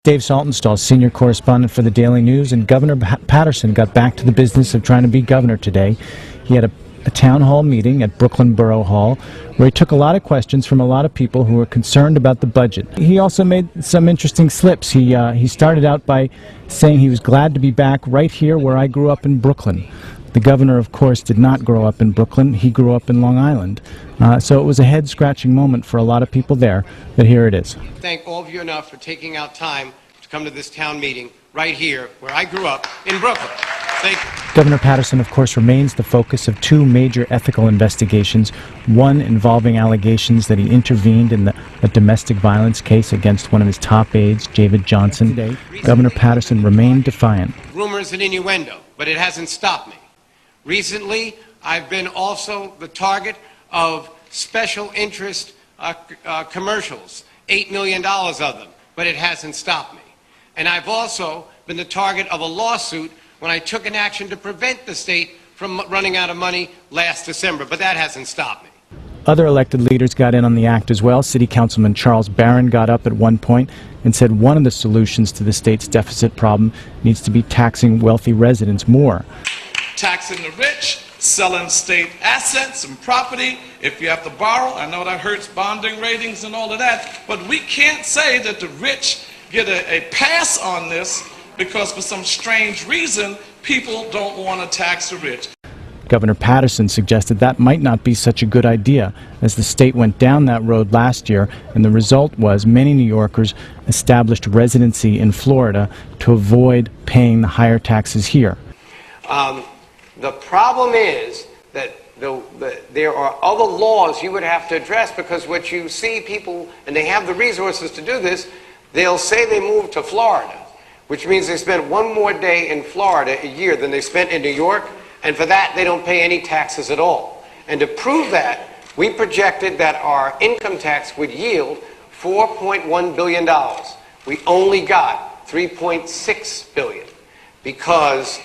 Dave Saltonstall, senior correspondent for the Daily News, and Governor Paterson got back to the business of trying to be governor today. He had a town hall meeting at Brooklyn Borough Hall where he took a lot of questions from a lot of people who were concerned about the budget. He also made some interesting slips. He started out by saying he was glad to be back right here where I grew up in Brooklyn. The governor, of course, did not grow up in Brooklyn. He grew up in Long Island. So it was a head-scratching moment for a lot of people there, but here it is. Thank all of you enough for taking out time to come to this town meeting right here where I grew up in Brooklyn. Thank you. Governor Paterson, of course, remains the focus of two major ethical investigations, one involving allegations that he intervened in a domestic violence case against one of his top aides, David Johnson. Today, Governor Paterson remained defiant. Rumors and innuendo, but it hasn't stopped me. Recently, I've been also the target of special interest commercials, $8 million of them, but it hasn't stopped me. And I've also been the target of a lawsuit when I took an action to prevent the state from running out of money last December, but that hasn't stopped me. Other elected leaders got in on the act as well. City Councilman Charles Barron got up at one point and said one of the solutions to the state's deficit problem needs to be taxing wealthy residents more. Taxing the rich, selling state assets and property. If you have to borrow, I know that hurts bonding ratings and all of that, but we can't say that the rich get a pass on this because for some strange reason, people don't want to tax the rich. Governor Paterson suggested that might not be such a good idea, as the state went down that road last year, and the result was many New Yorkers established residency in Florida to avoid paying the higher taxes here. The problem is that there are other laws you would have to address, because what you see people, and they have the resources to do this, they'll say they moved to Florida, which means they spent one more day in Florida a year than they spent in New York, and for that they don't pay any taxes at all. And to prove that, we projected that our income tax would yield $4.1 billion. We only got $3.6 billion because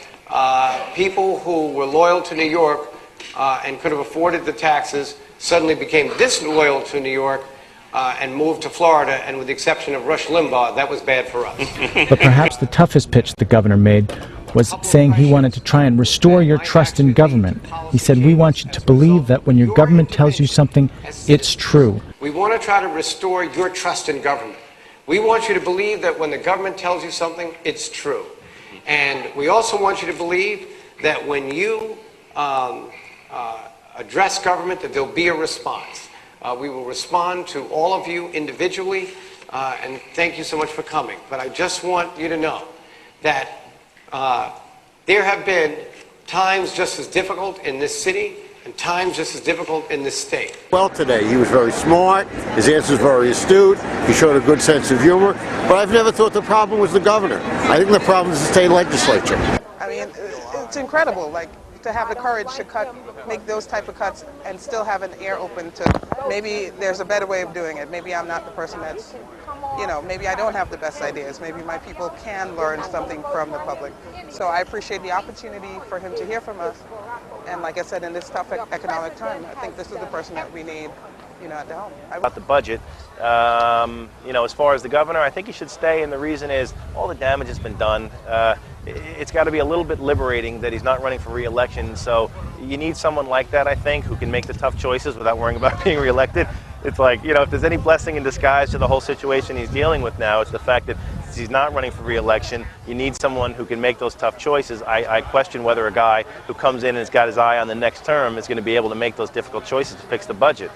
people who were loyal to New York and could have afforded the taxes suddenly became disloyal to New York and moved to Florida, and with the exception of Rush Limbaugh, that was bad for us. But perhaps the toughest pitch the governor made was saying he wanted to try and restore your trust in government. He said, we want you to believe that when your government tells you something, it's true. We want to try to restore your trust in government. We want you to believe that when the government tells you something, it's true. And we also want you to believe that when you address government, that there'll be a response. We will respond to all of you individually, and thank you so much for coming. But I just want you to know that there have been times just as difficult in this city and times just as difficult in this state. Well, today he was very smart, his answers were very astute, he showed a good sense of humor, but I've never thought the problem was the governor. I think the problem is the state legislature. I mean, it's incredible, like, to have the courage to make those type of cuts and still have an ear open to maybe there's a better way of doing it. Maybe I'm not the person that's, maybe I don't have the best ideas. Maybe my people can learn something from the public. So I appreciate the opportunity for him to hear from us. And like I said, in this tough economic time, I think this is the person that we need, at the helm. About the budget, as far as the governor, I think he should stay, and the reason is all the damage has been done. It's got to be a little bit liberating that he's not running for re-election, so you need someone like that, I think, who can make the tough choices without worrying about being re-elected. It's like, if there's any blessing in disguise to the whole situation he's dealing with now, it's the fact that he's not running for re-election. You need someone who can make those tough choices. I question whether a guy who comes in and has got his eye on the next term is going to be able to make those difficult choices to fix the budget.